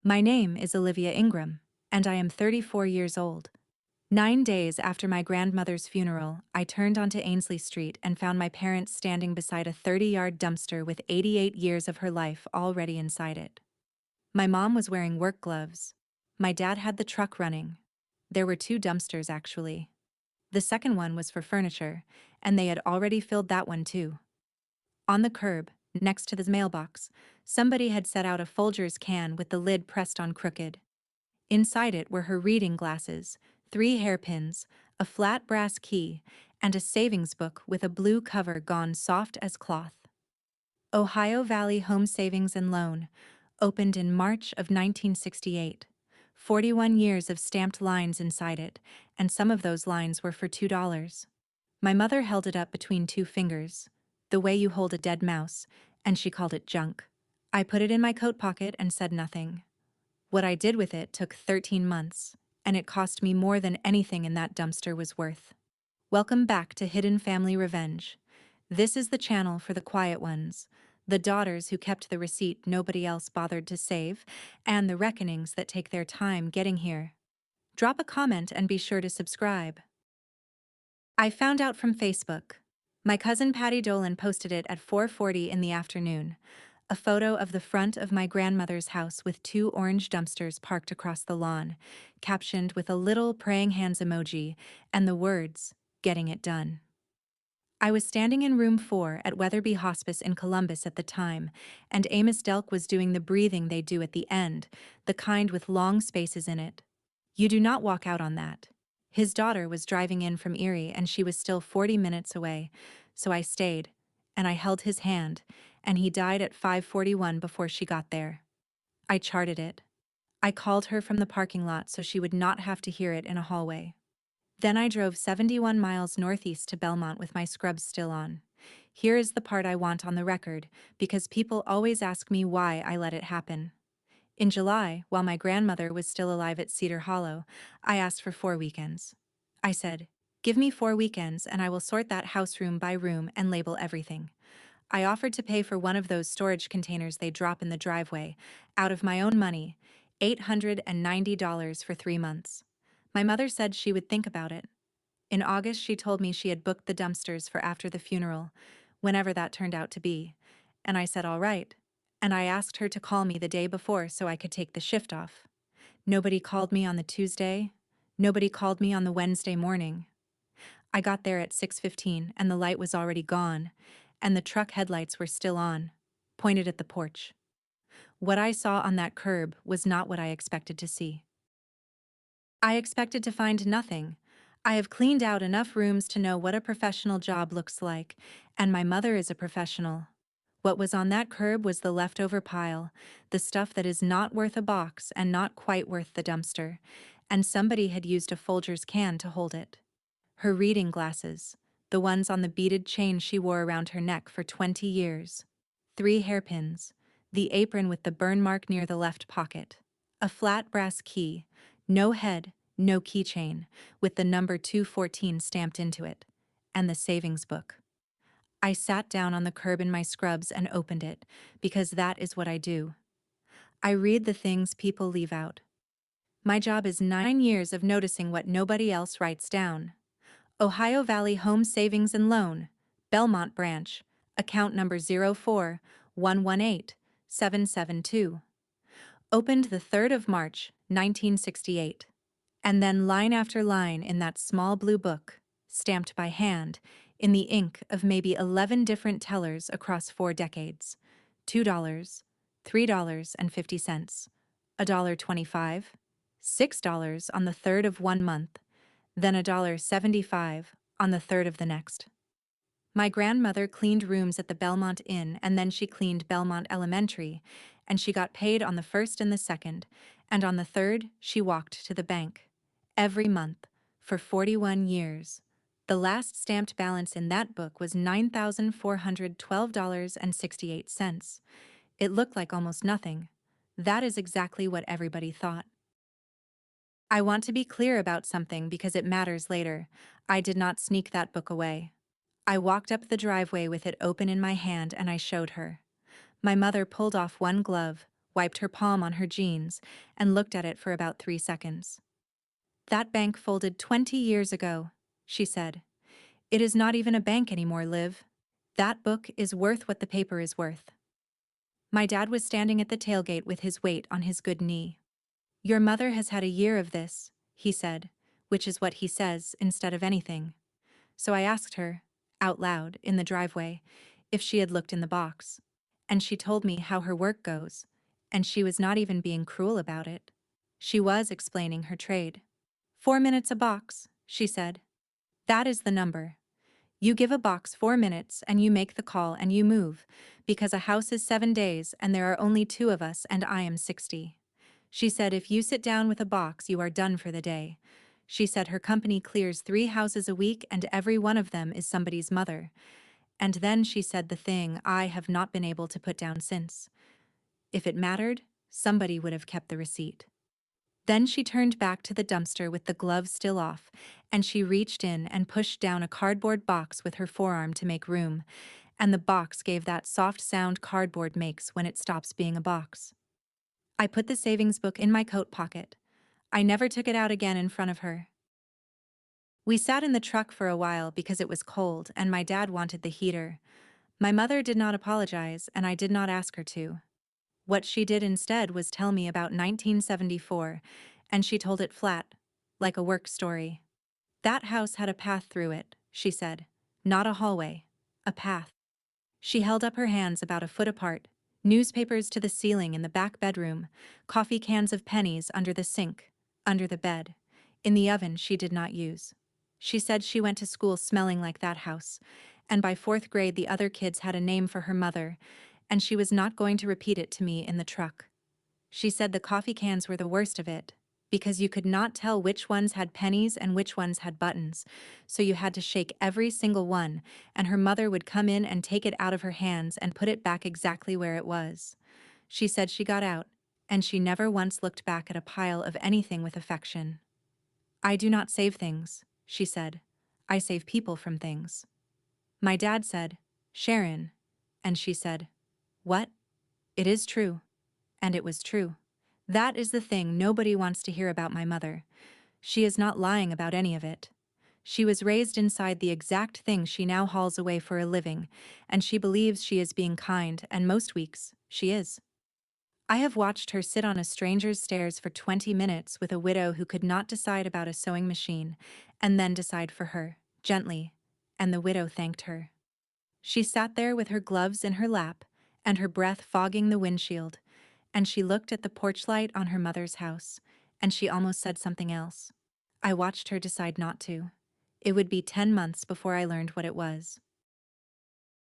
My name is Olivia Ingram, and I am 34 years old. 9 days after my grandmother's funeral, I turned onto Ainsley Street and found my parents standing beside a 30-yard dumpster with 88 years of her life already inside it. My mom was wearing work gloves. My dad had the truck running. There were two dumpsters, actually. The second one was for furniture, and they had already filled that one too. On the curb, next to the mailbox, somebody had set out a Folgers can with the lid pressed on crooked. Inside it were her reading glasses, 3 hairpins, a flat brass key, and a savings book with a blue cover gone soft as cloth. Ohio Valley Home Savings and Loan, opened in March of 1968. 41 years of stamped lines inside it, and some of those lines were for $2. My mother held it up between two fingers, the way you hold a dead mouse, and she called it junk. I put it in my coat pocket and said nothing. What I did with it took 13 months, and it cost me more than anything in that dumpster was worth. Welcome back to Hidden Family Revenge. This is the channel for the quiet ones, the daughters who kept the receipt nobody else bothered to save, and the reckonings that take their time getting here. Drop a comment and be sure to subscribe. I found out from Facebook. My cousin Patty Dolan posted it at 4:40 in the afternoon. A photo of the front of my grandmother's house with two orange dumpsters parked across the lawn, captioned with a little praying hands emoji and the words, "Getting it done." I was standing in room 4 at Weatherby Hospice in Columbus at the time, and Amos Delk was doing the breathing they do at the end, the kind with long spaces in it. You do not walk out on that. His daughter was driving in from Erie and she was still 40 minutes away, so I stayed, and I held his hand, and he died at 5:41 before she got there. I charted it. I called her from the parking lot so she would not have to hear it in a hallway. Then I drove 71 miles northeast to Belmont with my scrubs still on. Here is the part I want on the record, because people always ask me why I let it happen. In July, while my grandmother was still alive at Cedar Hollow, I asked for 4 weekends. I said, "Give me 4 weekends and I will sort that house room by room and label everything." I offered to pay for one of those storage containers they drop in the driveway, out of my own money, $890 for 3 months. My mother said she would think about it. In August, she told me she had booked the dumpsters for after the funeral, whenever that turned out to be, and I said all right. And I asked her to call me the day before so I could take the shift off. Nobody called me on the Tuesday. Nobody called me on the Wednesday morning. I got there at 6:15 and the light was already gone, and the truck headlights were still on, pointed at the porch. What I saw on that curb was not what I expected to see. I expected to find nothing. I have cleaned out enough rooms to know what a professional job looks like, and my mother is a professional. What was on that curb was the leftover pile, the stuff that is not worth a box and not quite worth the dumpster, and somebody had used a Folgers can to hold it. Her reading glasses, the ones on the beaded chain she wore around her neck for 20 years. 3 hairpins, the apron with the burn mark near the left pocket, a flat brass key, no head, no keychain, with the number 214 stamped into it, and the savings book. I sat down on the curb in my scrubs and opened it, because that is what I do. I read the things people leave out. My job is 9 years of noticing what nobody else writes down. Ohio Valley Home Savings and Loan, Belmont Branch, account number 04118772. Opened the 3rd of March, 1968. And then line after line in that small blue book, stamped by hand, in the ink of maybe 11 different tellers across 4 decades. $2, $3.50, $1.25, $6 on the 3rd of one month, then $1.75 on the 3rd of the next. My grandmother cleaned rooms at the Belmont Inn and then she cleaned Belmont Elementary, and she got paid on the 1st and the 2nd, and on the 3rd she walked to the bank. Every month, for 41 years. The last stamped balance in that book was $9,412.68. It looked like almost nothing. That is exactly what everybody thought. I want to be clear about something because it matters later. I did not sneak that book away. I walked up the driveway with it open in my hand and I showed her. My mother pulled off one glove, wiped her palm on her jeans, and looked at it for about 3 seconds. "That bank folded 20 years ago," she said. "It is not even a bank anymore, Liv. That book is worth what the paper is worth." My dad was standing at the tailgate with his weight on his good knee. "Your mother has had a year of this," he said, which is what he says instead of anything. So I asked her, out loud, in the driveway, if she had looked in the box. And she told me how her work goes, and she was not even being cruel about it. She was explaining her trade. "4 minutes a box," she said. "That is the number. You give a box 4 minutes and you make the call and you move, because a house is 7 days and there are only two of us and I am 60. She said if you sit down with a box you are done for the day. She said her company clears 3 houses a week and every one of them is somebody's mother. And then she said the thing I have not been able to put down since. If it mattered, somebody would have kept the receipt." Then she turned back to the dumpster with the gloves still off, and she reached in and pushed down a cardboard box with her forearm to make room, and the box gave that soft sound cardboard makes when it stops being a box. I put the savings book in my coat pocket. I never took it out again in front of her. We sat in the truck for a while because it was cold and my dad wanted the heater. My mother did not apologize and I did not ask her to. What she did instead was tell me about 1974, and she told it flat, like a work story. "That house had a path through it," she said. "Not a hallway. A path." She held up her hands about a foot apart, newspapers to the ceiling in the back bedroom, coffee cans of pennies under the sink, under the bed, in the oven she did not use. She said she went to school smelling like that house, and by 4th grade the other kids had a name for her mother, and she was not going to repeat it to me in the truck. She said the coffee cans were the worst of it, because you could not tell which ones had pennies and which ones had buttons, so you had to shake every single one, and her mother would come in and take it out of her hands and put it back exactly where it was. She said she got out, and she never once looked back at a pile of anything with affection. "I do not save things," she said. "I save people from things." My dad said, "Sharon," and she said, "What?" It is true. And it was true. That is the thing nobody wants to hear about my mother. She is not lying about any of it. She was raised inside the exact thing she now hauls away for a living, and she believes she is being kind, and most weeks, she is. I have watched her sit on a stranger's stairs for 20 minutes with a widow who could not decide about a sewing machine, and then decide for her, gently, and the widow thanked her. She sat there with her gloves in her lap, and her breath fogging the windshield, and she looked at the porch light on her mother's house, and she almost said something else. I watched her decide not to. It would be 10 months before I learned what it was.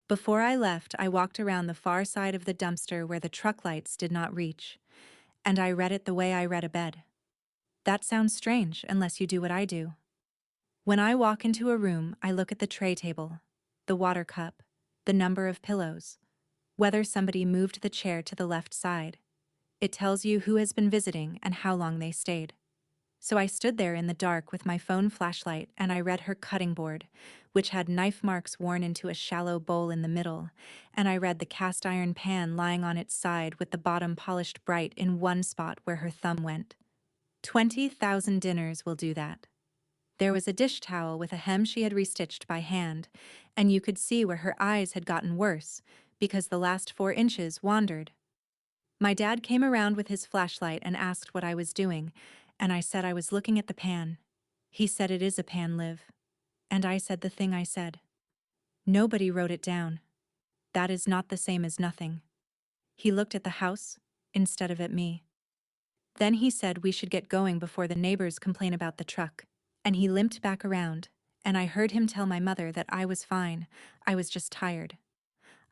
Before I left, I walked around the far side of the dumpster where the truck lights did not reach, and I read it the way I read a bed. That sounds strange unless you do what I do. When I walk into a room, I look at the tray table, the water cup, the number of pillows, whether somebody moved the chair to the left side. It tells you who has been visiting and how long they stayed. So I stood there in the dark with my phone flashlight and I read her cutting board, which had knife marks worn into a shallow bowl in the middle, and I read the cast iron pan lying on its side with the bottom polished bright in one spot where her thumb went. 20,000 dinners will do that. There was a dish towel with a hem she had restitched by hand, and you could see where her eyes had gotten worse, because the last 4 inches wandered. My dad came around with his flashlight and asked what I was doing, and I said I was looking at the pan. He said it is a pan, Liv. And I said the thing I said. Nobody wrote it down. That is not the same as nothing. He looked at the house, instead of at me. Then he said we should get going before the neighbors complain about the truck, and he limped back around, and I heard him tell my mother that I was fine, I was just tired.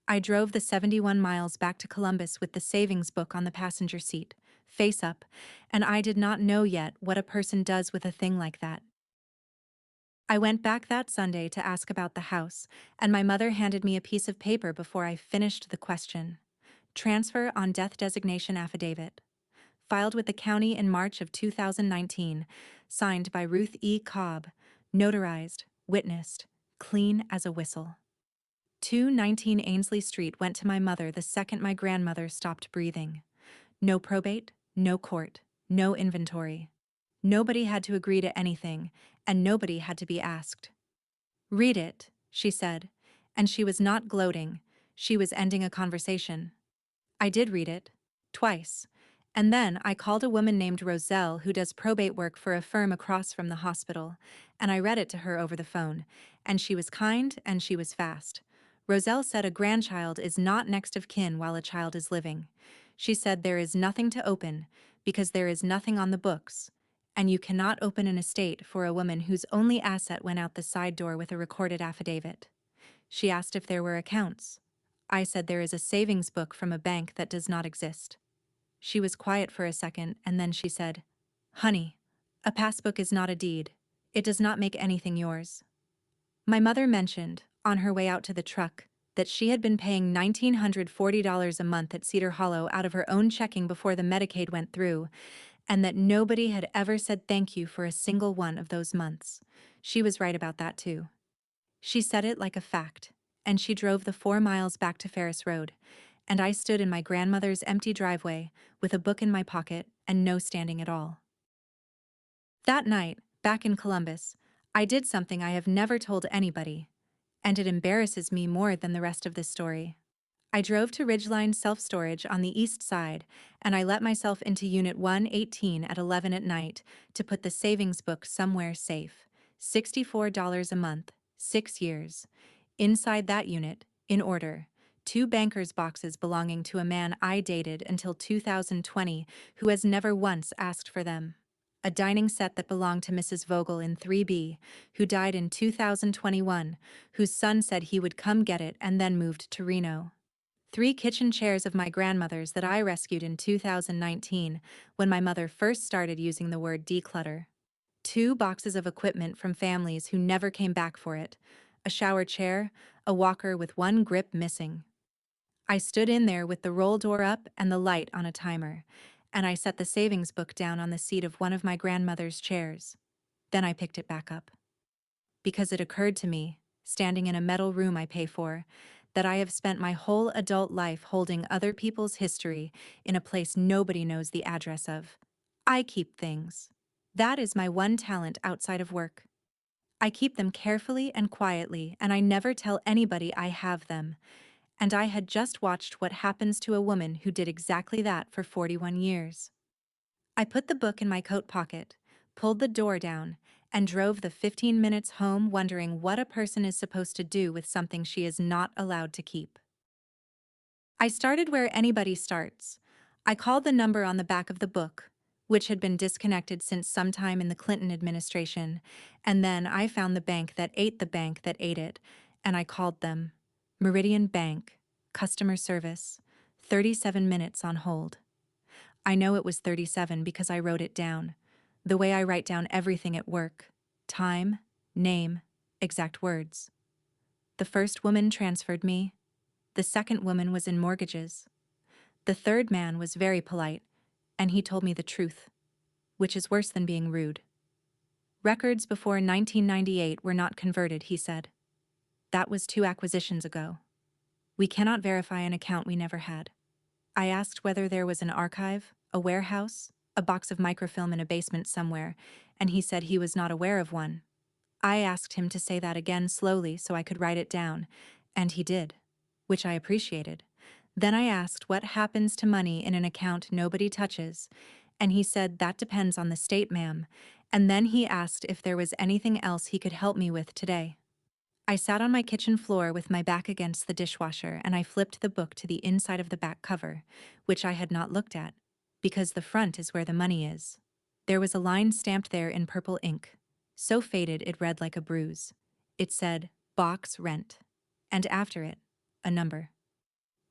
I drove the 71 miles back to Columbus with the savings book on the passenger seat, face up, and I did not know yet what a person does with a thing like that. I went back that Sunday to ask about the house, and my mother handed me a piece of paper before I finished the question. Transfer on death designation affidavit. Filed with the county in March of 2019, signed by Ruth E. Cobb, notarized, witnessed, clean as a whistle. 219 Ainsley Street went to my mother the second my grandmother stopped breathing. No probate, no court, no inventory. Nobody had to agree to anything, and nobody had to be asked. "Read it," she said, and she was not gloating, she was ending a conversation. I did read it. Twice. And then I called a woman named Roselle who does probate work for a firm across from the hospital, and I read it to her over the phone, and she was kind and she was fast. Roselle said a grandchild is not next of kin while a child is living. She said there is nothing to open, because there is nothing on the books, and you cannot open an estate for a woman whose only asset went out the side door with a recorded affidavit. She asked if there were accounts. I said there is a savings book from a bank that does not exist. She was quiet for a second, and then she said, "Honey, a passbook is not a deed. It does not make anything yours." My mother mentioned, on her way out to the truck, that she had been paying $1,940 a month at Cedar Hollow out of her own checking before the Medicaid went through, and that nobody had ever said thank you for a single one of those months. She was right about that too. She said it like a fact, and she drove the 4 miles back to Ferris Road, and I stood in my grandmother's empty driveway with a book in my pocket and no standing at all. That night, back in Columbus, I did something I have never told anybody, and it embarrasses me more than the rest of this story. I drove to Ridgeline Self-Storage on the east side, and I let myself into Unit 118 at 11 at night to put the savings book somewhere safe. $64 a month, 6 years. Inside that unit, in order, 2 banker's boxes belonging to a man I dated until 2020 who has never once asked for them. A dining set that belonged to Mrs. Vogel in 3B, who died in 2021, whose son said he would come get it and then moved to Reno. 3 kitchen chairs of my grandmother's that I rescued in 2019 when my mother first started using the word declutter. 2 boxes of equipment from families who never came back for it. A shower chair, a walker with one grip missing. I stood in there with the roll door up and the light on a timer, and I set the savings book down on the seat of one of my grandmother's chairs. Then I picked it back up. Because it occurred to me, standing in a metal room I pay for, that I have spent my whole adult life holding other people's history in a place nobody knows the address of. I keep things. That is my one talent outside of work. I keep them carefully and quietly, and I never tell anybody I have them. And I had just watched what happens to a woman who did exactly that for 41 years. I put the book in my coat pocket, pulled the door down, and drove the 15 minutes home wondering what a person is supposed to do with something she is not allowed to keep. I started where anybody starts. I called the number on the back of the book, which had been disconnected since sometime in the Clinton administration, and then I found the bank that ate it, and I called them. Meridian Bank, customer service, 37 minutes on hold. I know it was 37 because I wrote it down, the way I write down everything at work: time, name, exact words. The first woman transferred me. The second woman was in mortgages. The third man was very polite, and he told me the truth, which is worse than being rude. Records before 1998 were not converted, he said. That was 2 acquisitions ago. We cannot verify an account we never had. I asked whether there was an archive, a warehouse, a box of microfilm in a basement somewhere, and he said he was not aware of one. I asked him to say that again slowly so I could write it down, and he did, which I appreciated. Then I asked what happens to money in an account nobody touches, and he said that depends on the state, ma'am, and then he asked if there was anything else he could help me with today. I sat on my kitchen floor with my back against the dishwasher, and I flipped the book to the inside of the back cover, which I had not looked at, because the front is where the money is. There was a line stamped there in purple ink, so faded it read like a bruise. It said, "Box Rent," and after it, a number.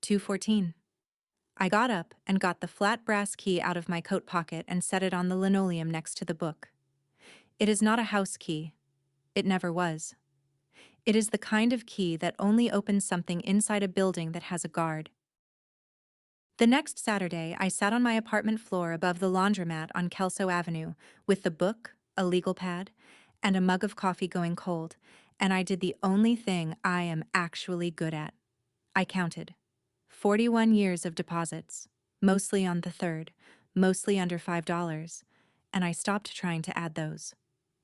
214. I got up and got the flat brass key out of my coat pocket and set it on the linoleum next to the book. It is not a house key. It never was. It is the kind of key that only opens something inside a building that has a guard. The next Saturday, I sat on my apartment floor above the laundromat on Kelso Avenue with the book, a legal pad, and a mug of coffee going cold, and I did the only thing I am actually good at. I counted. 41 years of deposits. mostly on the third, mostly under $5, and I stopped trying to add those.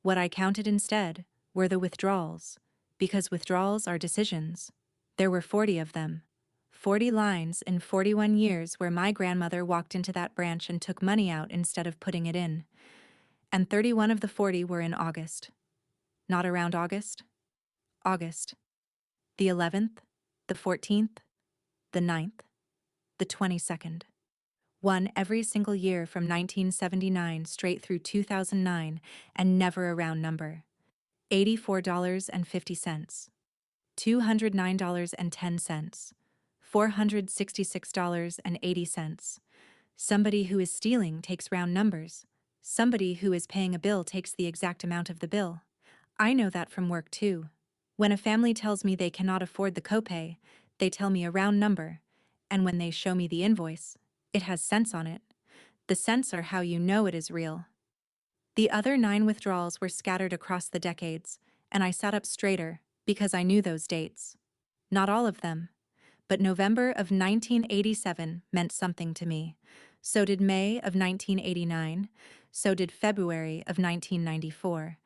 What I counted instead were the withdrawals, because withdrawals are decisions. There were 40 of them. 40 lines in 41 years where my grandmother walked into that branch and took money out instead of putting it in. And 31 of the 40 were in August. Not around August? August. The 11th, the 14th, the 9th, the 22nd. One every single year from 1979 straight through 2009, and never a round number. $84.50. $209.10. $466.80. Somebody who is stealing takes round numbers. Somebody who is paying a bill takes the exact amount of the bill. I know that from work too. When a family tells me they cannot afford the copay, they tell me a round number, and when they show me the invoice, it has cents on it. The cents are how you know it is real. The other 9 withdrawals were scattered across the decades, and I sat up straighter because I knew those dates. Not all of them, but November of 1987 meant something to me. So did May of 1989, so did February of 1994,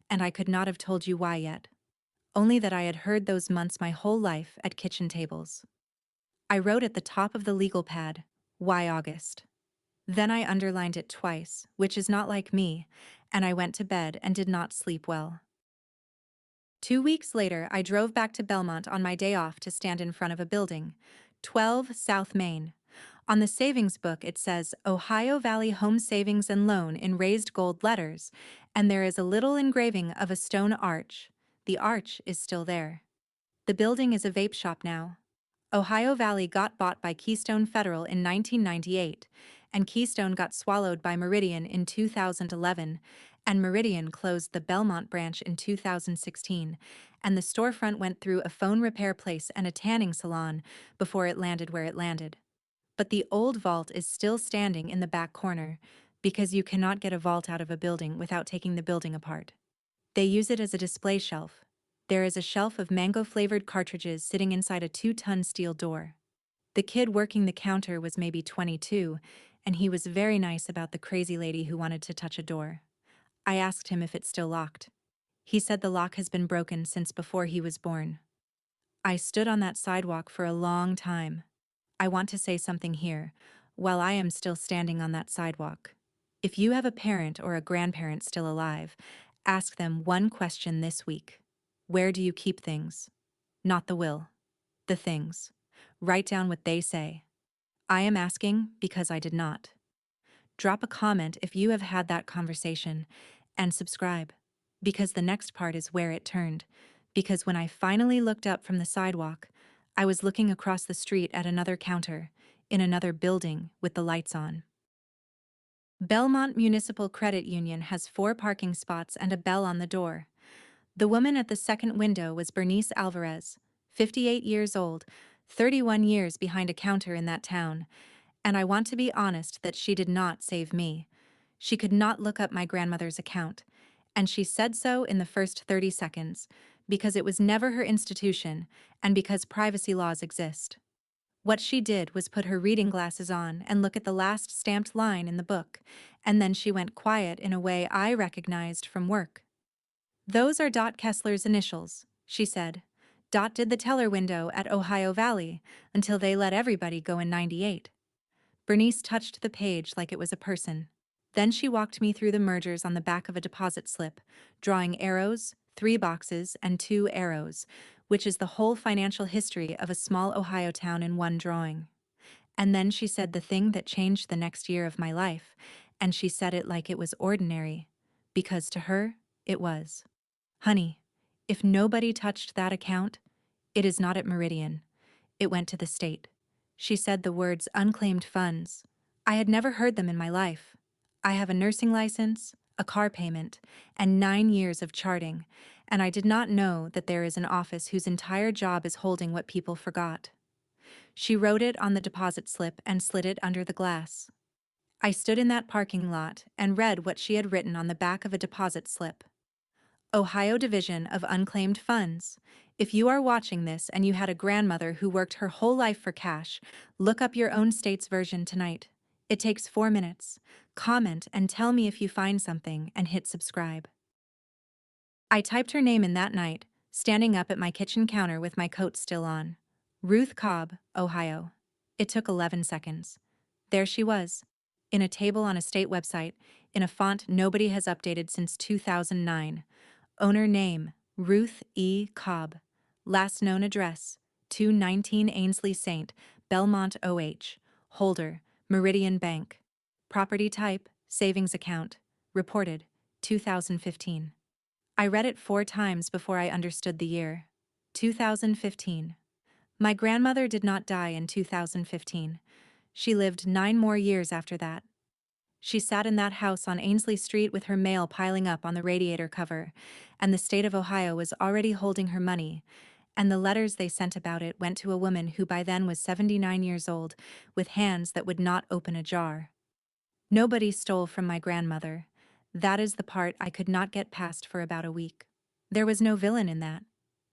and I could not have told you why yet. Only that I had heard those months my whole life at kitchen tables. I wrote at the top of the legal pad, "Why August?" Then I underlined it twice, which is not like me, and I went to bed and did not sleep well. 2 weeks later, I drove back to Belmont on my day off to stand in front of a building, 12 South Main. On the savings book it says Ohio Valley Home Savings and Loan in raised gold letters, and there is a little engraving of a stone arch. The arch is still there. The building is a vape shop now. Ohio Valley got bought by Keystone Federal in 1998, and Keystone got swallowed by Meridian in 2011, and Meridian closed the Belmont branch in 2016, and the storefront went through a phone repair place and a tanning salon before it landed where it landed. But the old vault is still standing in the back corner, because you cannot get a vault out of a building without taking the building apart. They use it as a display shelf. There is a shelf of mango-flavored cartridges sitting inside a 2-ton steel door. The kid working the counter was maybe 22, and he was very nice about the crazy lady who wanted to touch a door. I asked him if it's still locked. He said the lock has been broken since before he was born. I stood on that sidewalk for a long time. I want to say something here, while I am still standing on that sidewalk. If you have a parent or a grandparent still alive, ask them one question this week. Where do you keep things? Not the will. The things. Write down what they say. I am asking because I did not. Drop a comment if you have had that conversation, and subscribe, because the next part is where it turned, because when I finally looked up from the sidewalk, I was looking across the street at another counter, in another building with the lights on. Belmont Municipal Credit Union has 4 parking spots and a bell on the door. The woman at the second window was Bernice Alvarez, 58 years old, 31 years behind a counter in that town, and I want to be honest that she did not save me. She could not look up my grandmother's account, and she said so in the first 30 seconds, because it was never her institution and because privacy laws exist. What she did was put her reading glasses on and look at the last stamped line in the book, and then she went quiet in a way I recognized from work. "Those are Dot Kessler's initials," she said. "Dot did the teller window at Ohio Valley until they let everybody go in '98. Bernice touched the page like it was a person. Then she walked me through the mergers on the back of a deposit slip, drawing arrows, 3 boxes, and 2 arrows, which is the whole financial history of a small Ohio town in one drawing. And then she said the thing that changed the next year of my life, and she said it like it was ordinary, because to her, it was. "Honey, if nobody touched that account, it is not at Meridian. It went to the state." She said the words unclaimed funds. I had never heard them in my life. I have a nursing license, a car payment, and 9 years of charting, and I did not know that there is an office whose entire job is holding what people forgot. She wrote it on the deposit slip and slid it under the glass. I stood in that parking lot and read what she had written on the back of a deposit slip. Ohio Division of Unclaimed Funds. If you are watching this and you had a grandmother who worked her whole life for cash, look up your own state's version tonight. It takes 4 minutes. Comment and tell me if you find something and hit subscribe. I typed her name in that night, standing up at my kitchen counter with my coat still on. Ruth Cobb, Ohio. It took 11 seconds. There she was, in a table on a state website, in a font nobody has updated since 2009. Owner name, Ruth E. Cobb. Last known address, 219 Ainsley St., Belmont, OH. Holder, Meridian Bank. Property type, savings account. Reported, 2015. I read it 4 times before I understood the year. 2015. My grandmother did not die in 2015. She lived 9 more years after that. She sat in that house on Ainsley Street with her mail piling up on the radiator cover, and the state of Ohio was already holding her money, and the letters they sent about it went to a woman who by then was 79 years old, with hands that would not open a jar. Nobody stole from my grandmother. That is the part I could not get past for about a week. There was no villain in that.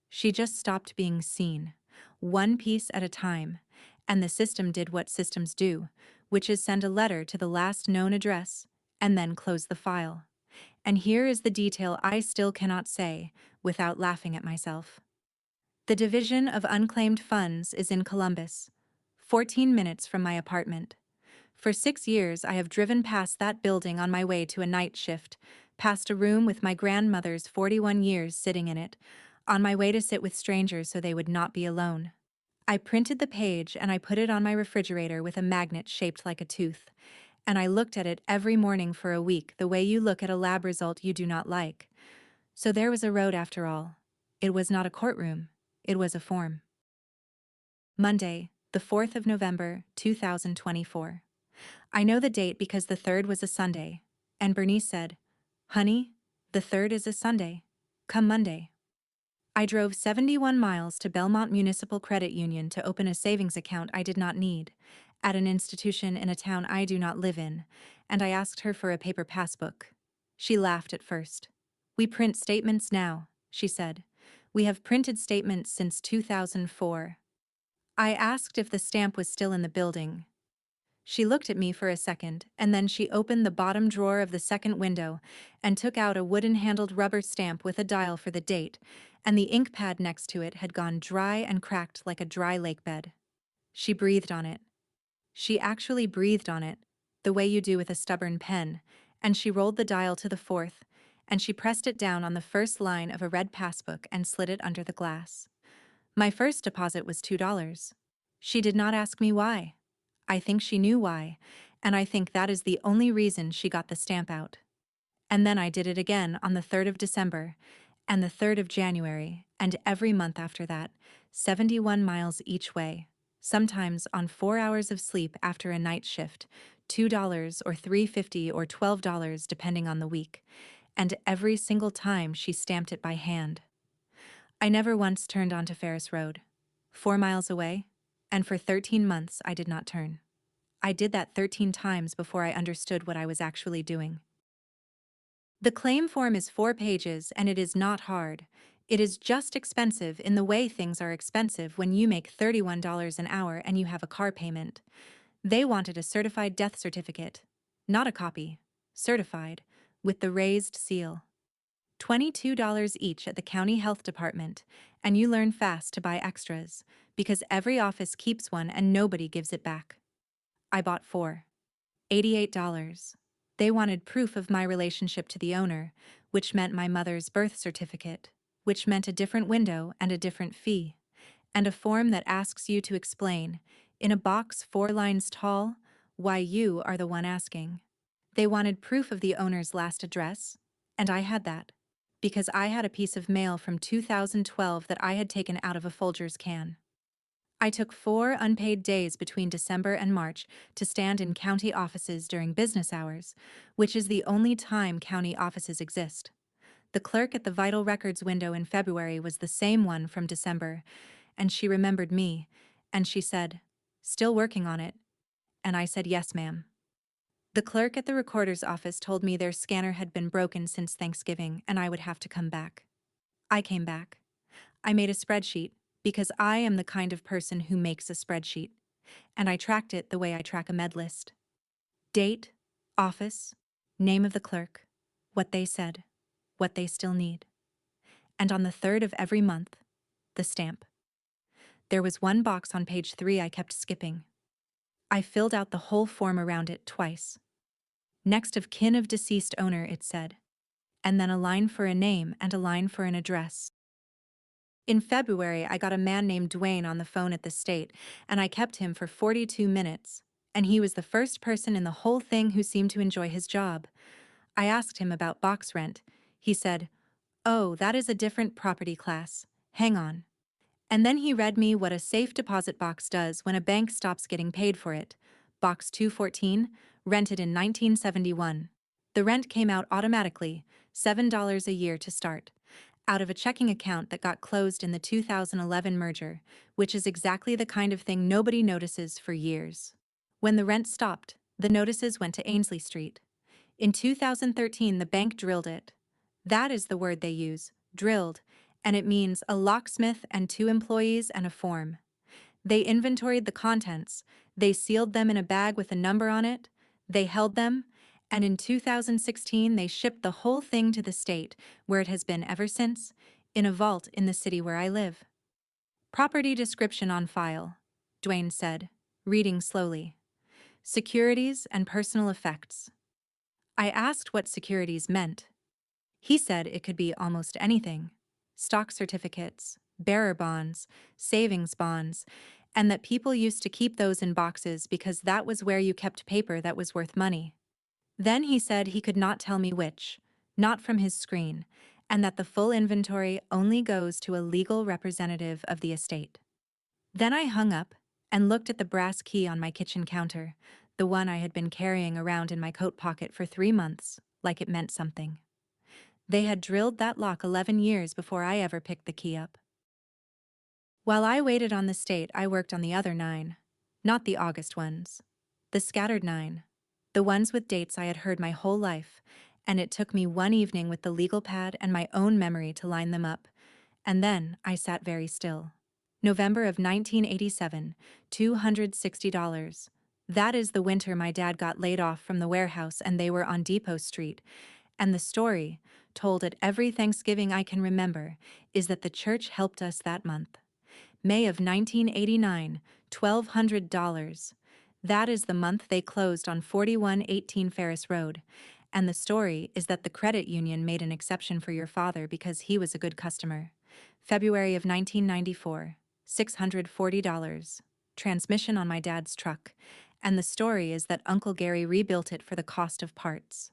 She just stopped being seen, one piece at a time, and the system did what systems do, which is send a letter to the last known address and then close the file. And here is the detail I still cannot say without laughing at myself. The Division of Unclaimed Funds is in Columbus, 14 minutes from my apartment. For 6 years I have driven past that building on my way to a night shift, past a room with my grandmother's 41 years sitting in it, on my way to sit with strangers so they would not be alone. I printed the page and I put it on my refrigerator with a magnet shaped like a tooth, and I looked at it every morning for a week the way you look at a lab result you do not like. So there was a road after all. It was not a courtroom, it was a form. Monday, the 4th of November, 2024. I know the date because the 3rd was a Sunday, and Bernice said, "Honey, the 3rd is a Sunday. Come Monday." I drove 71 miles to Belmont Municipal Credit Union to open a savings account I did not need, at an institution in a town I do not live in, and I asked her for a paper passbook. She laughed at first. "We print statements now," she said. "We have printed statements since 2004. I asked if the stamp was still in the building. She looked at me for a second, and then she opened the bottom drawer of the second window and took out a wooden-handled rubber stamp with a dial for the date, and the ink pad next to it had gone dry and cracked like a dry lake bed. She breathed on it. She actually breathed on it, the way you do with a stubborn pen, and she rolled the dial to the 4th, and she pressed it down on the first line of a red passbook and slid it under the glass. My first deposit was $2. She did not ask me why. I think she knew why, and I think that is the only reason she got the stamp out. And then I did it again on the 3rd of December, and the 3rd of January, and every month after that, 71 miles each way, sometimes on 4 hours of sleep after a night shift, $2 or $3.50 or $12 depending on the week, and every single time she stamped it by hand. I never once turned onto Ferris Road, 4 miles away, and for 13 months I did not turn. I did that 13 times before I understood what I was actually doing. The claim form is 4 pages and it is not hard. It is just expensive in the way things are expensive when you make $31 an hour and you have a car payment. They wanted a certified death certificate, not a copy, certified, with the raised seal. $22 each at the county health department, and you learn fast to buy extras, because every office keeps one and nobody gives it back. I bought 4. $88. They wanted proof of my relationship to the owner, which meant my mother's birth certificate, which meant a different window and a different fee, and a form that asks you to explain, in a box 4 lines tall, why you are the one asking. They wanted proof of the owner's last address, and I had that, because I had a piece of mail from 2012 that I had taken out of a Folgers can. I took 4 unpaid days between December and March to stand in county offices during business hours, which is the only time county offices exist. The clerk at the Vital Records window in February was the same one from December, and she remembered me, and she said, "Still working on it?" And I said, "Yes, ma'am." The clerk at the recorder's office told me their scanner had been broken since Thanksgiving and I would have to come back. I came back. I made a spreadsheet because I am the kind of person who makes a spreadsheet, and I tracked it the way I track a med list. Date, office, name of the clerk, what they said, what they still need. And on the 3rd of every month, the stamp. There was one box on page 3 I kept skipping. I filled out the whole form around it twice. Next of kin of deceased owner, it said, and then a line for a name and a line for an address. In February, I got a man named Dwayne on the phone at the state, and I kept him for 42 minutes, and he was the first person in the whole thing who seemed to enjoy his job. I asked him about box rent. He said, "Oh, that is a different property class. Hang on." And then he read me what a safe deposit box does when a bank stops getting paid for it. Box 214, rented in 1971. The rent came out automatically, $7 a year to start, out of a checking account that got closed in the 2011 merger, which is exactly the kind of thing nobody notices for years. When the rent stopped, the notices went to Ainsley Street. In 2013, the bank drilled it. That is the word they use, drilled, and it means a locksmith and 2 employees and a form. They inventoried the contents, they sealed them in a bag with a number on it, they held them, and in 2016 they shipped the whole thing to the state, where it has been ever since, in a vault in the city where I live. Property description on file, Dwayne said, reading slowly. Securities and personal effects. I asked what securities meant. He said it could be almost anything. Stock certificates, bearer bonds, savings bonds, and that people used to keep those in boxes because that was where you kept paper that was worth money. Then he said he could not tell me which, not from his screen, and that the full inventory only goes to a legal representative of the estate. Then I hung up and looked at the brass key on my kitchen counter, the one I had been carrying around in my coat pocket for 3 months, like it meant something. They had drilled that lock 11 years before I ever picked the key up. While I waited on the state, I worked on the other 9. Not the August ones. The scattered 9. The ones with dates I had heard my whole life, and it took me one evening with the legal pad and my own memory to line them up, and then I sat very still. November of 1987, $260. That is the winter my dad got laid off from the warehouse and they were on Depot Street, and the story, told at every Thanksgiving I can remember, is that the church helped us that month. May of 1989, $1,200. That is the month they closed on 4118 Ferris Road, and the story is that the credit union made an exception for your father because he was a good customer. February of 1994, $640. Transmission on my dad's truck, and the story is that Uncle Gary rebuilt it for the cost of parts.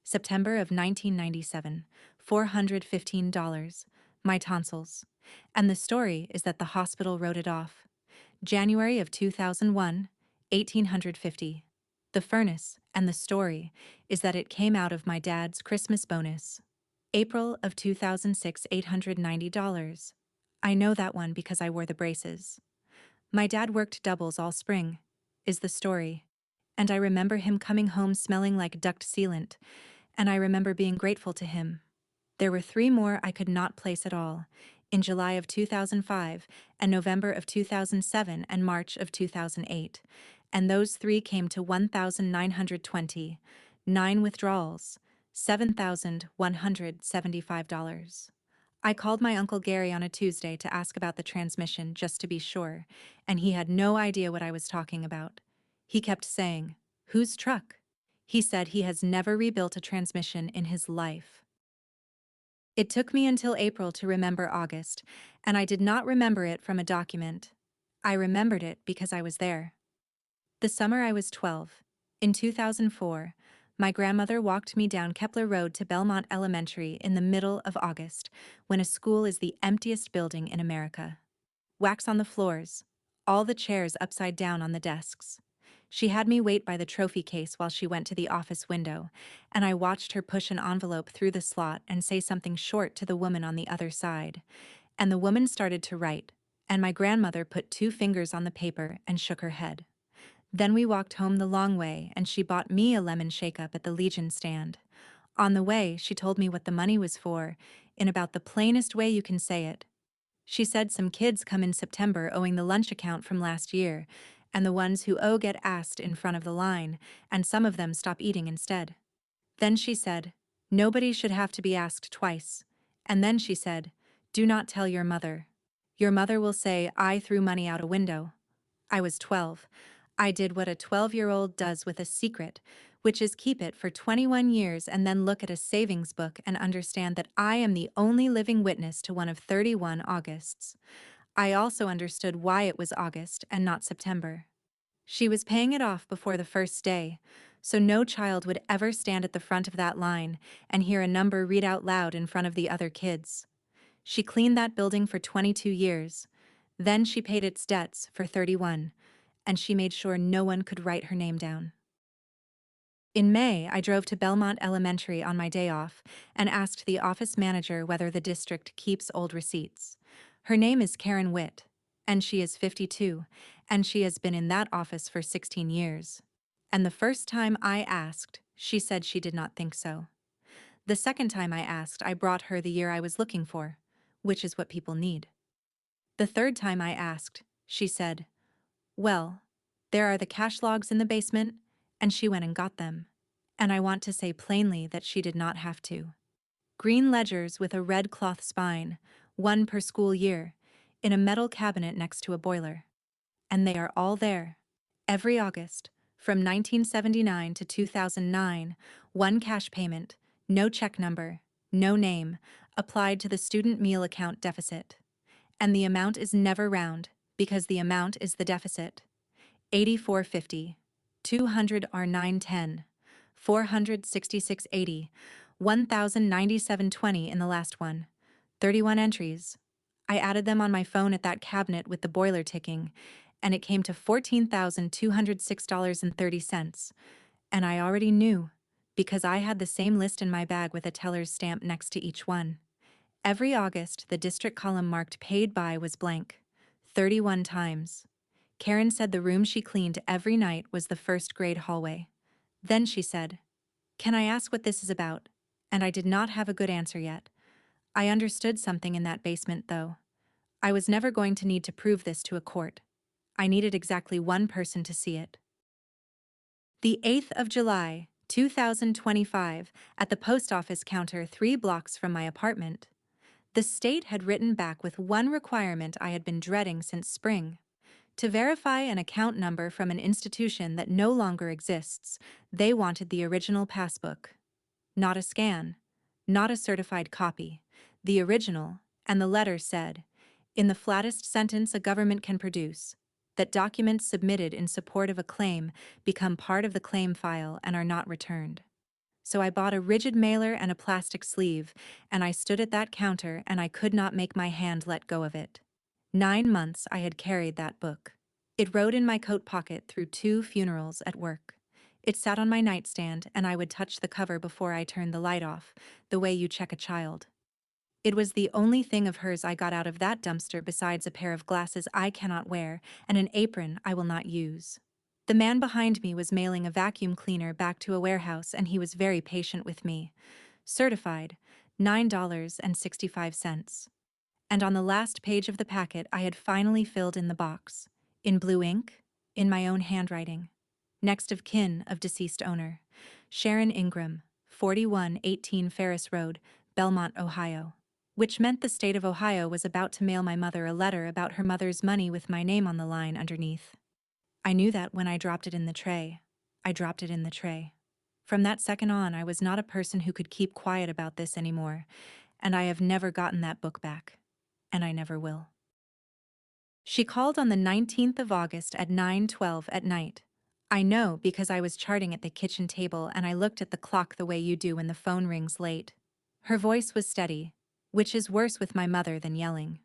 September of 1997, $415. My tonsils. And the story is that the hospital wrote it off. January of 2001, $1,850. The furnace, and the story is that it came out of my dad's Christmas bonus. April of 2006, $890. I know that one because I wore the braces. My dad worked doubles all spring, is the story. And I remember him coming home smelling like duct sealant, and I remember being grateful to him. There were 3 more I could not place at all, in July of 2005, and November of 2007, and March of 2008, and those 3 came to $1,920, 9 withdrawals, $7,175. I called my Uncle Gary on a Tuesday to ask about the transmission just to be sure, and he had no idea what I was talking about. He kept saying, "Whose truck?" He said he has never rebuilt a transmission in his life. It took me until April to remember August, and I did not remember it from a document. I remembered it because I was there. The summer I was 12. In 2004, my grandmother walked me down Kepler Road to Belmont Elementary in the middle of August, when a school is the emptiest building in America. Wax on the floors, all the chairs upside down on the desks. She had me wait by the trophy case while she went to the office window, and I watched her push an envelope through the slot and say something short to the woman on the other side. And the woman started to write, and my grandmother put 2 fingers on the paper and shook her head. Then we walked home the long way and she bought me a lemon shake-up at the Legion stand. On the way, she told me what the money was for, in about the plainest way you can say it. She said some kids come in September owing the lunch account from last year, and the ones who owe get asked in front of the line, and some of them stop eating instead. Then she said, nobody should have to be asked twice. And then she said, do not tell your mother. Your mother will say I threw money out a window. I was 12. I did what a 12-year-old does with a secret, which is keep it for 21 years and then look at a savings book and understand that I am the only living witness to one of 31 Augusts. I also understood why it was August and not September. She was paying it off before the first day, so no child would ever stand at the front of that line and hear a number read out loud in front of the other kids. She cleaned that building for 22 years. Then she paid its debts for 31, and she made sure no one could write her name down. In May, I drove to Belmont Elementary on my day off and asked the office manager whether the district keeps old receipts. Her name is Karen Witt, and she is 52, and she has been in that office for 16 years. And the first time I asked, she said she did not think so. The second time I asked, I brought her the year I was looking for, which is what people need. The third time I asked, she said, well, there are the cash logs in the basement, and she went and got them. And I want to say plainly that she did not have to. Green ledgers with a red cloth spine, one per school year, in a metal cabinet next to a boiler. And they are all there. Every August, from 1979 to 2009, one cash payment, no check number, no name, applied to the student meal account deficit. And the amount is never round, because the amount is the deficit. 84.50, 200 are 910, 466.80, 1,097.20 in the last one. 31 entries. I added them on my phone at that cabinet with the boiler ticking, and it came to $14,206.30. And I already knew, because I had the same list in my bag with a teller's stamp next to each one. Every August, the district column marked paid by was blank. 31 times. Karen said the room she cleaned every night was the first grade hallway. Then she said, can I ask what this is about? And I did not have a good answer yet. I understood something in that basement, though. I was never going to need to prove this to a court. I needed exactly one person to see it. The 8th of July, 2025, at the post office counter 3 blocks from my apartment. The state had written back with one requirement I had been dreading since spring. To verify an account number from an institution that no longer exists, they wanted the original passbook. Not a scan, not a certified copy, the original, and the letter said, in the flattest sentence a government can produce, that documents submitted in support of a claim become part of the claim file and are not returned. So I bought a rigid mailer and a plastic sleeve, and I stood at that counter and I could not make my hand let go of it. 9 months I had carried that book. It rode in my coat pocket through 2 funerals at work. It sat on my nightstand and I would touch the cover before I turned the light off, the way you check a child. It was the only thing of hers I got out of that dumpster besides a pair of glasses I cannot wear and an apron I will not use. The man behind me was mailing a vacuum cleaner back to a warehouse and he was very patient with me. Certified, $9.65. And on the last page of the packet I had finally filled in the box. In blue ink, in my own handwriting. Next of kin of deceased owner. Sharon Ingram, 4118 Ferris Road, Belmont, Ohio. Which meant the state of Ohio was about to mail my mother a letter about her mother's money with my name on the line underneath. I knew that when I dropped it in the tray. I dropped it in the tray. From that second on, I was not a person who could keep quiet about this anymore, and I have never gotten that book back. And I never will. She called on the 19th of August at 9:12 at night. I know because I was charting at the kitchen table and I looked at the clock the way you do when the phone rings late. Her voice was steady, which is worse with my mother than yelling.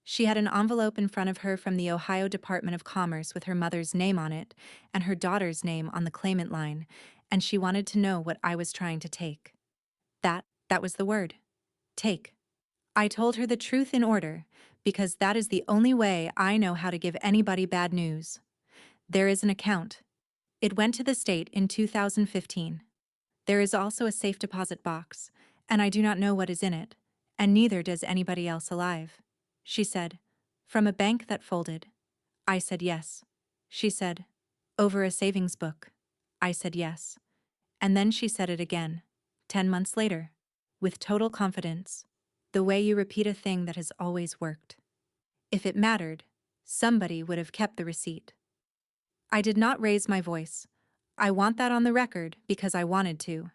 She had an envelope in front of her from the Ohio Department of Commerce with her mother's name on it and her daughter's name on the claimant line, and she wanted to know what I was trying to take. That was the word. Take. I told her the truth in order, because that is the only way I know how to give anybody bad news. There is an account. It went to the state in 2015. There is also a safe deposit box, and I do not know what is in it, and neither does anybody else alive. She said, from a bank that folded. I said yes. She said, over a savings book. I said yes. And then she said it again, 10 months later, with total confidence, the way you repeat a thing that has always worked. If it mattered, somebody would have kept the receipt. I did not raise my voice. I want that on the record because I wanted to.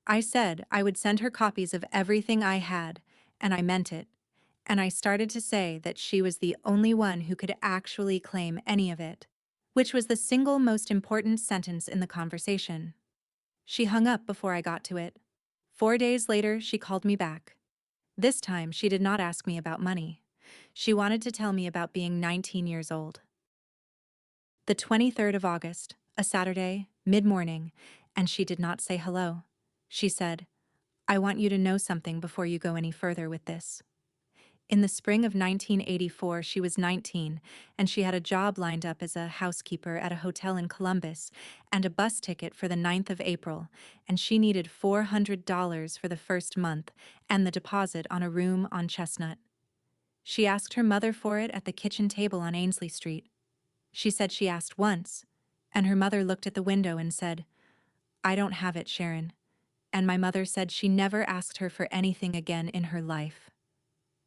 I said I would send her copies of everything I had, and I meant it. And I started to say that she was the only one who could actually claim any of it, which was the single most important sentence in the conversation. She hung up before I got to it. 4 days later, she called me back. This time, she did not ask me about money. She wanted to tell me about being 19 years old. The 23rd of August, a Saturday, mid-morning, and she did not say hello. She said, I want you to know something before you go any further with this. In the spring of 1984, she was 19, and she had a job lined up as a housekeeper at a hotel in Columbus and a bus ticket for the 9th of April, and she needed $400 for the first month and the deposit on a room on Chestnut. She asked her mother for it at the kitchen table on Ainsley Street. She said she asked once, and her mother looked at the window and said, I don't have it, Sharon. And my mother said she never asked her for anything again in her life.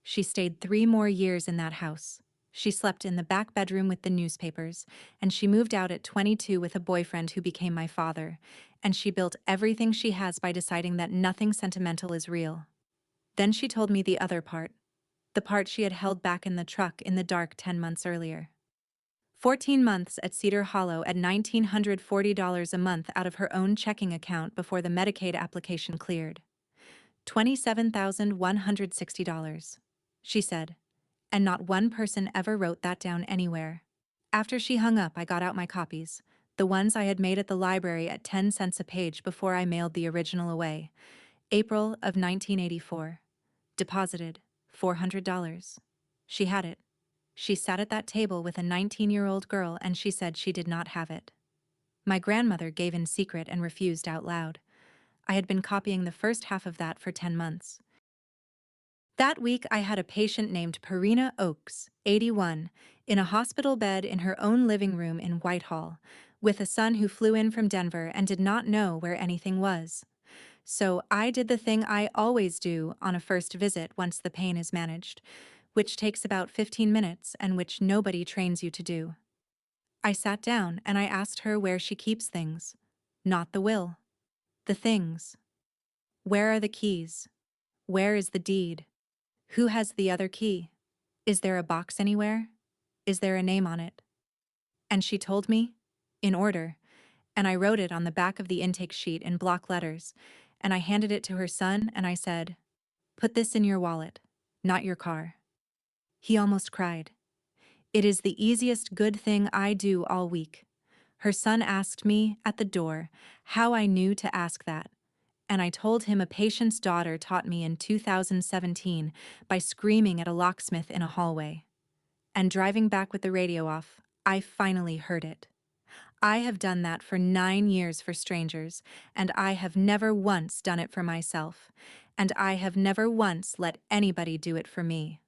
She stayed 3 more years in that house. She slept in the back bedroom with the newspapers, and she moved out at 22 with a boyfriend who became my father, and she built everything she has by deciding that nothing sentimental is real. Then she told me the other part, the part she had held back in the truck in the dark 10 months earlier. 14 months at Cedar Hollow at $1,940 a month out of her own checking account before the Medicaid application cleared. $27,160. She said, and not one person ever wrote that down anywhere. After she hung up, I got out my copies, the ones I had made at the library at 10 cents a page before I mailed the original away. April of 1984. Deposited, $400. She had it. She sat at that table with a 19-year-old girl and she said she did not have it. My grandmother gave in secret and refused out loud. I had been copying the first half of that for 10 months. That week, I had a patient named Perina Oakes, 81, in a hospital bed in her own living room in Whitehall, with a son who flew in from Denver and did not know where anything was. So I did the thing I always do on a first visit once the pain is managed, which takes about 15 minutes and which nobody trains you to do. I sat down and I asked her where she keeps things. Not the will. The things. Where are the keys? Where is the deed? Who has the other key? Is there a box anywhere? Is there a name on it? And she told me, in order, and I wrote it on the back of the intake sheet in block letters, and I handed it to her son and I said, put this in your wallet, not your car. He almost cried. It is the easiest good thing I do all week. Her son asked me, at the door, how I knew to ask that, and I told him a patient's daughter taught me in 2017 by screaming at a locksmith in a hallway. And driving back with the radio off, I finally heard it. I have done that for 9 years for strangers, and I have never once done it for myself, and I have never once let anybody do it for me.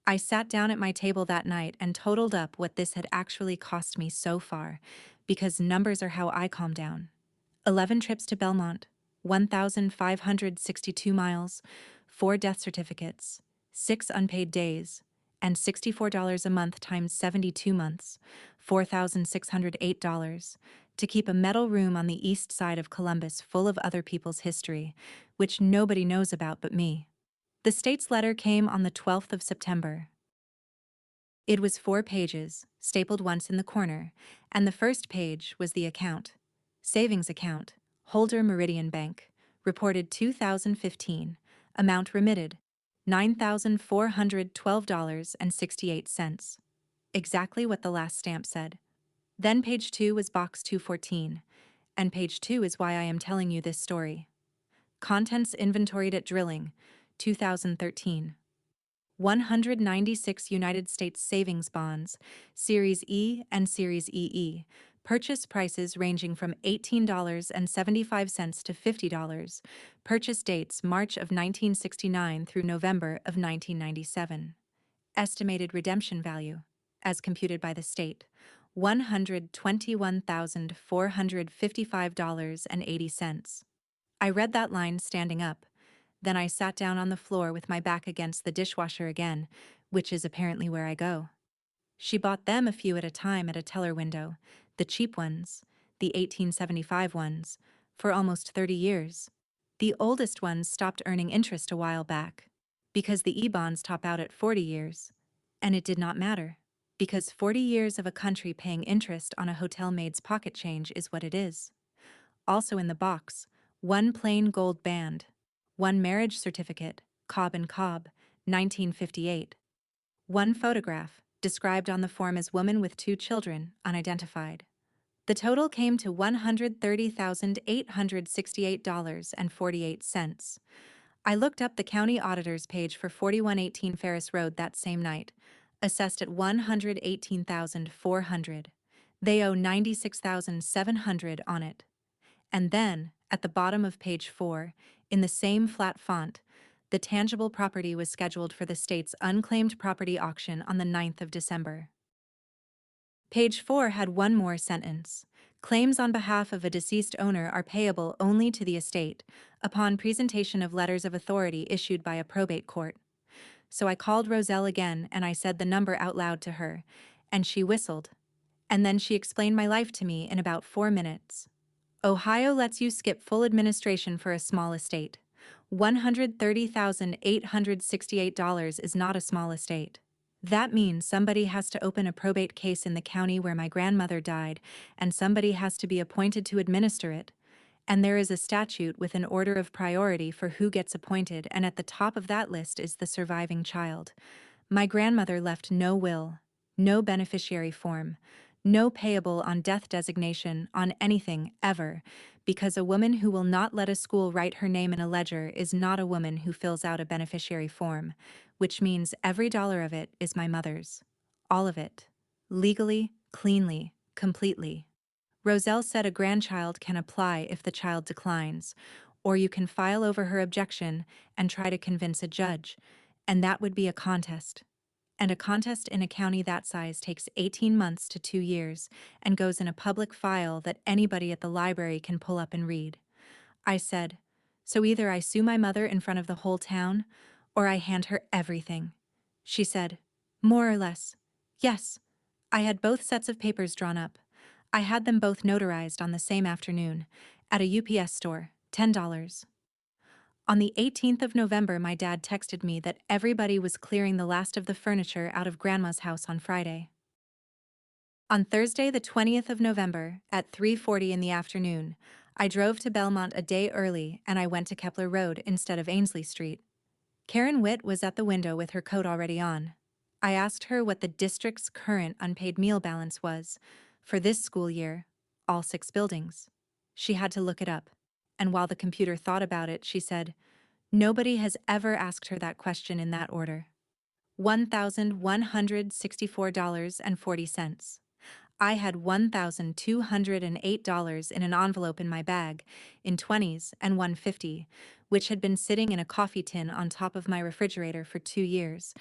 I sat down at my table that night and totaled up what this had actually cost me so far, because numbers are how I calm down. 11 trips to Belmont, 1,562 miles, 4 death certificates, 6 unpaid days, and $64 a month times 72 months, $4,608, to keep a metal room on the east side of Columbus full of other people's history, which nobody knows about but me. The state's letter came on the 12th of September. It was 4 pages, stapled once in the corner, and the first page was the account. Savings account, Holder Meridian Bank, reported 2015, amount remitted, $9,412.68. Exactly what the last stamp said. Then page 2 was box 214, and page 2 is why I am telling you this story. Contents inventoried at drilling, 2013. 196 United States savings bonds, Series E and Series EE. Purchase prices ranging from $18.75 to $50. Purchase dates March of 1969 through November of 1997. Estimated redemption value, as computed by the state, $121,455.80. I read that line standing up. Then I sat down on the floor with my back against the dishwasher again, which is apparently where I go. She bought them a few at a time at a teller window, the cheap ones, the 1875 ones, for almost 30 years. The oldest ones stopped earning interest a while back, because the E-bonds top out at 40 years. And it did not matter, because 40 years of a country paying interest on a hotel maid's pocket change is what it is. Also in the box, one plain gold band, one marriage certificate, Cobb and Cobb, 1958. One photograph, described on the form as woman with 2 children, unidentified. The total came to $130,868.48. I looked up the county auditor's page for 4118 Ferris Road that same night, assessed at $118,400. They owe $96,700 on it. And then, at the bottom of page 4, in the same flat font, the tangible property was scheduled for the state's unclaimed property auction on the 9th of December. Page 4 had one more sentence. Claims on behalf of a deceased owner are payable only to the estate, upon presentation of letters of authority issued by a probate court. So I called Roselle again and I said the number out loud to her, and she whistled. And then she explained my life to me in about 4 minutes. Ohio lets you skip full administration for a small estate. $130,868 is not a small estate. That means somebody has to open a probate case in the county where my grandmother died, and somebody has to be appointed to administer it. And there is a statute with an order of priority for who gets appointed, and at the top of that list is the surviving child. My grandmother left no will, no beneficiary form, no payable on death designation on anything, ever, because a woman who will not let a school write her name in a ledger is not a woman who fills out a beneficiary form, which means every dollar of it is my mother's. All of it. Legally, cleanly, completely. Roselle said a grandchild can apply if the child declines, or you can file over her objection and try to convince a judge, and that would be a contest. And a contest in a county that size takes 18 months to 2 years and goes in a public file that anybody at the library can pull up and read. I said, so either I sue my mother in front of the whole town, or I hand her everything. She said, more or less. Yes. I had both sets of papers drawn up. I had them both notarized on the same afternoon, at a UPS store, $10. On the 18th of November, my dad texted me that everybody was clearing the last of the furniture out of Grandma's house on Friday. On Thursday, the 20th of November, at 3:40 in the afternoon, I drove to Belmont a day early and I went to Kepler Road instead of Ainsley Street. Karen Witt was at the window with her coat already on. I asked her what the district's current unpaid meal balance was for this school year, all 6 buildings. She had to look it up, and while the computer thought about it, she said, nobody has ever asked her that question in that order. $1,164.40. I had $1,208 in an envelope in my bag, in 20s and 150, which had been sitting in a coffee tin on top of my refrigerator for 2 years,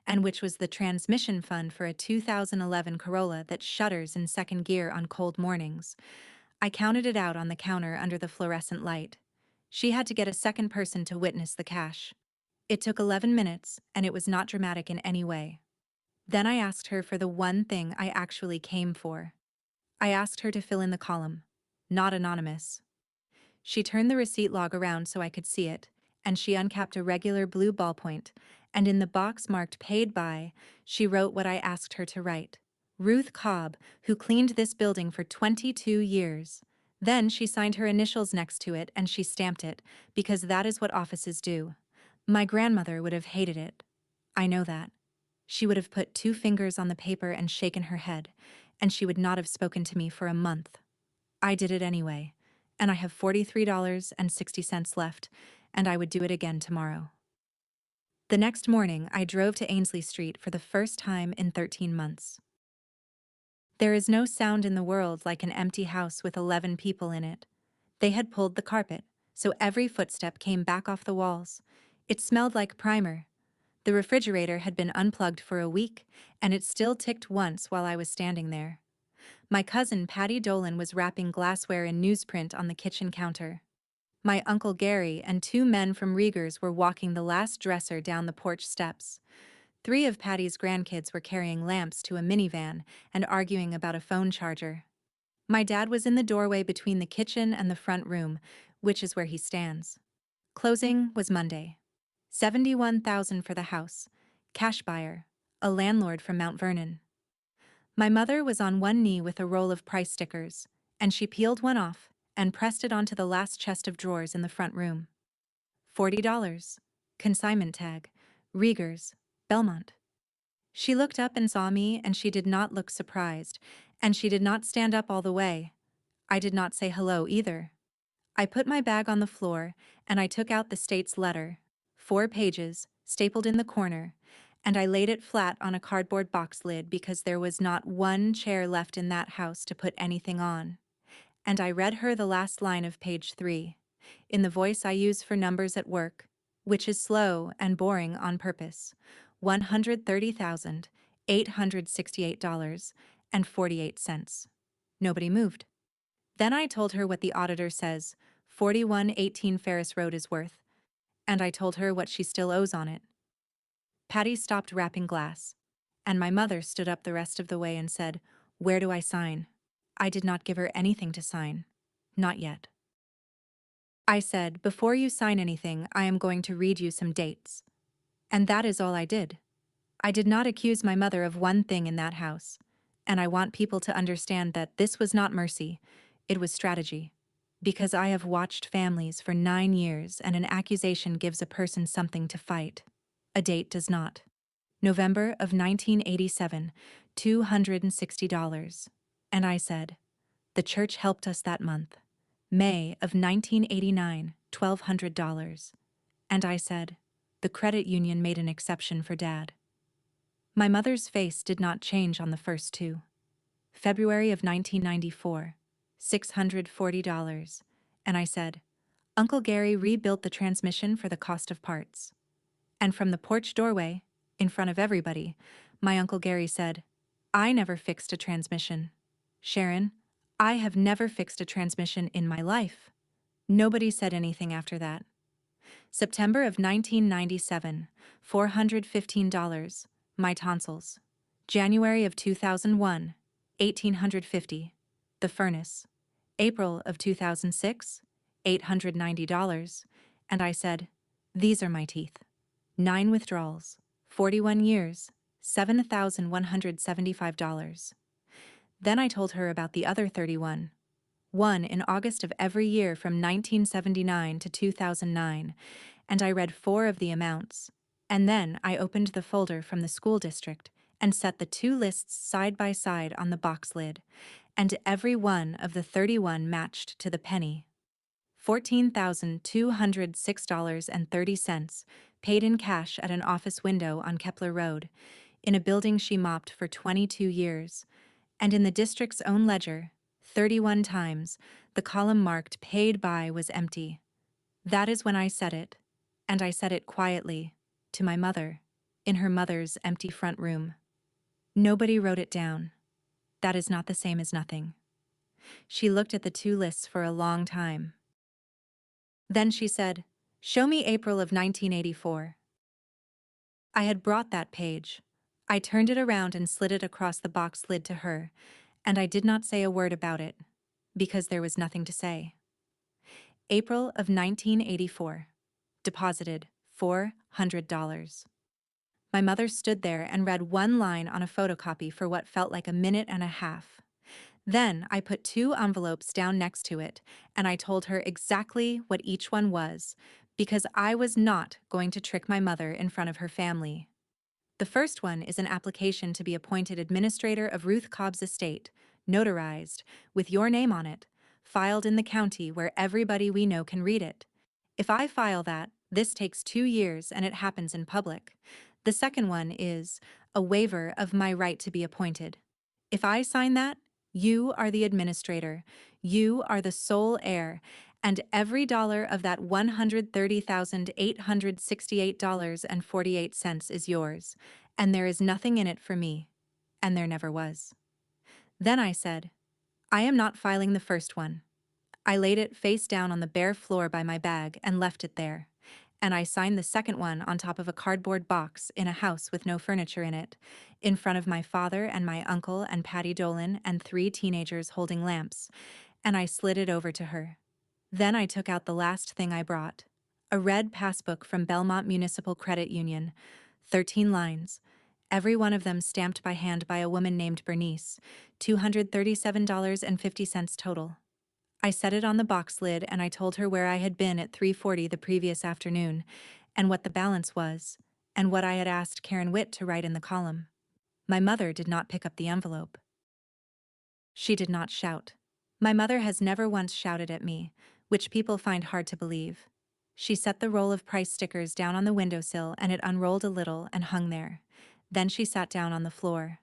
and which was the transmission fund for a 2011 Corolla that shudders in second gear on cold mornings. I counted it out on the counter under the fluorescent light. She had to get a second person to witness the cash. It took 11 minutes, and it was not dramatic in any way. Then I asked her for the one thing I actually came for. I asked her to fill in the column, not anonymous. She turned the receipt log around so I could see it, and she uncapped a regular blue ballpoint, and in the box marked Paid By, she wrote what I asked her to write. Ruth Cobb, who cleaned this building for 22 years. Then she signed her initials next to it and she stamped it, because that is what offices do. My grandmother would have hated it. I know that. She would have put 2 fingers on the paper and shaken her head, and she would not have spoken to me for a month. I did it anyway, and I have $43.60 left, and I would do it again tomorrow. The next morning, I drove to Ainsley Street for the first time in 13 months. There is no sound in the world like an empty house with 11 people in it. They had pulled the carpet, so every footstep came back off the walls. It smelled like primer. The refrigerator had been unplugged for a week, and it still ticked once while I was standing there. My cousin Patty Dolan was wrapping glassware in newsprint on the kitchen counter. My Uncle Gary and two men from Rieger's were walking the last dresser down the porch steps. Three of Patty's grandkids were carrying lamps to a minivan and arguing about a phone charger. My dad was in the doorway between the kitchen and the front room, which is where he stands. Closing was Monday. $71,000 for the house. Cash buyer. A landlord from Mount Vernon. My mother was on one knee with a roll of price stickers, and she peeled one off and pressed it onto the last chest of drawers in the front room. $40. Consignment tag. Rieger's, Belmont. She looked up and saw me, and she did not look surprised, and she did not stand up all the way. I did not say hello either. I put my bag on the floor, and I took out the state's letter, 4 pages, stapled in the corner, and I laid it flat on a cardboard box lid because there was not one chair left in that house to put anything on. And I read her the last line of page 3, in the voice I use for numbers at work, which is slow and boring on purpose. $130,868.48. Nobody moved. Then I told her what the auditor says 4118 Ferris Road is worth, and I told her what she still owes on it. Patty stopped wrapping glass, and my mother stood up the rest of the way and said, "Where do I sign?" I did not give her anything to sign. Not yet. I said, "Before you sign anything, I am going to read you some dates." And that is all I did. I did not accuse my mother of one thing in that house, and I want people to understand that this was not mercy, it was strategy. Because I have watched families for 9 years, and an accusation gives a person something to fight. A date does not. November of 1987, $260. And I said, the church helped us that month. May of 1989, $1,200. And I said, the credit union made an exception for Dad. My mother's face did not change on the first two. February of 1994, $640. And I said, Uncle Gary rebuilt the transmission for the cost of parts. And from the porch doorway, in front of everybody, my Uncle Gary said, I never fixed a transmission. Sharon, I have never fixed a transmission in my life. Nobody said anything after that. September of 1997, $415, my tonsils. January of 2001, $1,850, the furnace. April of 2006, $890, and I said, these are my teeth. 9 withdrawals, 41 years, $7,175. Then I told her about the other 31. One in August of every year from 1979 to 2009, and I read 4 of the amounts. And then I opened the folder from the school district and set the 2 lists side by side on the box lid, and every one of the 31 matched to the penny. $14,206.30, paid in cash at an office window on Kepler Road, in a building she mopped for 22 years, and in the district's own ledger, 31 times, the column marked paid by was empty. That is when I said it, and I said it quietly, to my mother, in her mother's empty front room. Nobody wrote it down. That is not the same as nothing. She looked at the 2 lists for a long time. Then she said, show me April of 1984. I had brought that page. I turned it around and slid it across the box lid to her, and I did not say a word about it, because there was nothing to say. April of 1984. Deposited $400. My mother stood there and read one line on a photocopy for what felt like a minute and a half. Then I put 2 envelopes down next to it, and I told her exactly what each one was, because I was not going to trick my mother in front of her family. The first one is an application to be appointed administrator of Ruth Cobb's estate, notarized, with your name on it, filed in the county where everybody we know can read it. If I file that, This takes 2 years and it happens in public. The second one is a waiver of my right to be appointed. If I sign that, you are the administrator, you are the sole heir, and every dollar of that $130,868.48 is yours, and there is nothing in it for me. And there never was. Then I said, I am not filing the first one. I laid it face down on the bare floor by my bag and left it there. And I signed the second one on top of a cardboard box in a house with no furniture in it, in front of my father and my uncle and Patty Dolan and 3 teenagers holding lamps, and I slid it over to her. Then I took out the last thing I brought, a red passbook from Belmont Municipal Credit Union, 13 lines, every one of them stamped by hand by a woman named Bernice, $237.50 total. I set it on the box lid and I told her where I had been at 3:40 the previous afternoon, and what the balance was, and what I had asked Karen Witt to write in the column. My mother did not pick up the envelope. She did not shout. My mother has never once shouted at me, which people find hard to believe. She set the roll of price stickers down on the windowsill and it unrolled a little and hung there. Then she sat down on the floor.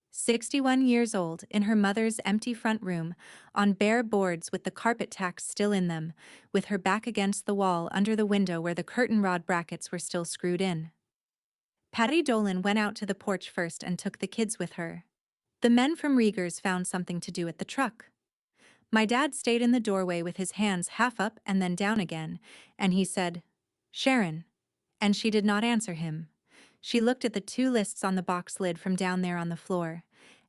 61 years old, in her mother's empty front room, on bare boards with the carpet tacks still in them, with her back against the wall under the window where the curtain rod brackets were still screwed in. Patty Dolan went out to the porch first and took the kids with her. The men from Rieger's found something to do at the truck. My dad stayed in the doorway with his hands half up and then down again, and he said, "Sharon." And she did not answer him. She looked at the 2 lists on the box lid from down there on the floor,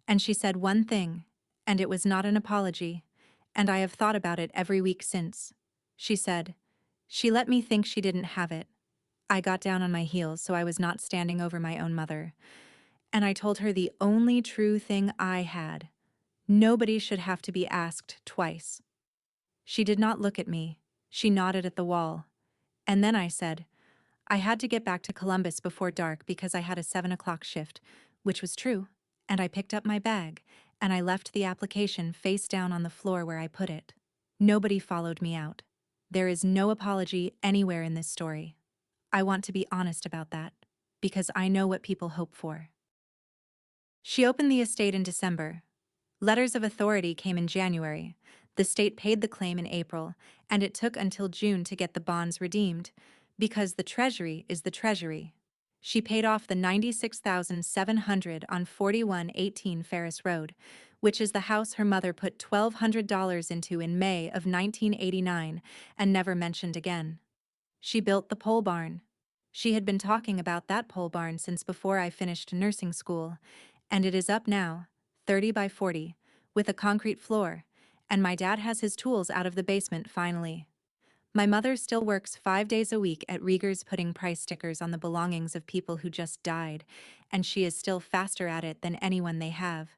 and she said one thing, and it was not an apology, and I have thought about it every week since. She said, "She let me think she didn't have it." I got down on my heels so I was not standing over my own mother, and I told her the only true thing I had. Nobody should have to be asked twice. She did not look at me. She nodded at the wall. And then I said, I had to get back to Columbus before dark because I had a 7 o'clock shift, which was true, and I picked up my bag, and I left the application face down on the floor where I put it. Nobody followed me out. There is no apology anywhere in this story. I want to be honest about that, because I know what people hope for. She opened the estate in December. Letters of authority came in January. The state paid the claim in April, and it took until June to get the bonds redeemed, because the Treasury is the Treasury. She paid off the $96,700 on 4118 Ferris Road, which is the house her mother put $1,200 into in May of 1989 and never mentioned again. She built the pole barn. She had been talking about that pole barn since before I finished nursing school, and it is up now, 30 by 40, with a concrete floor, and my dad has his tools out of the basement finally. My mother still works 5 days a week at Rieger's putting price stickers on the belongings of people who just died, and she is still faster at it than anyone they have.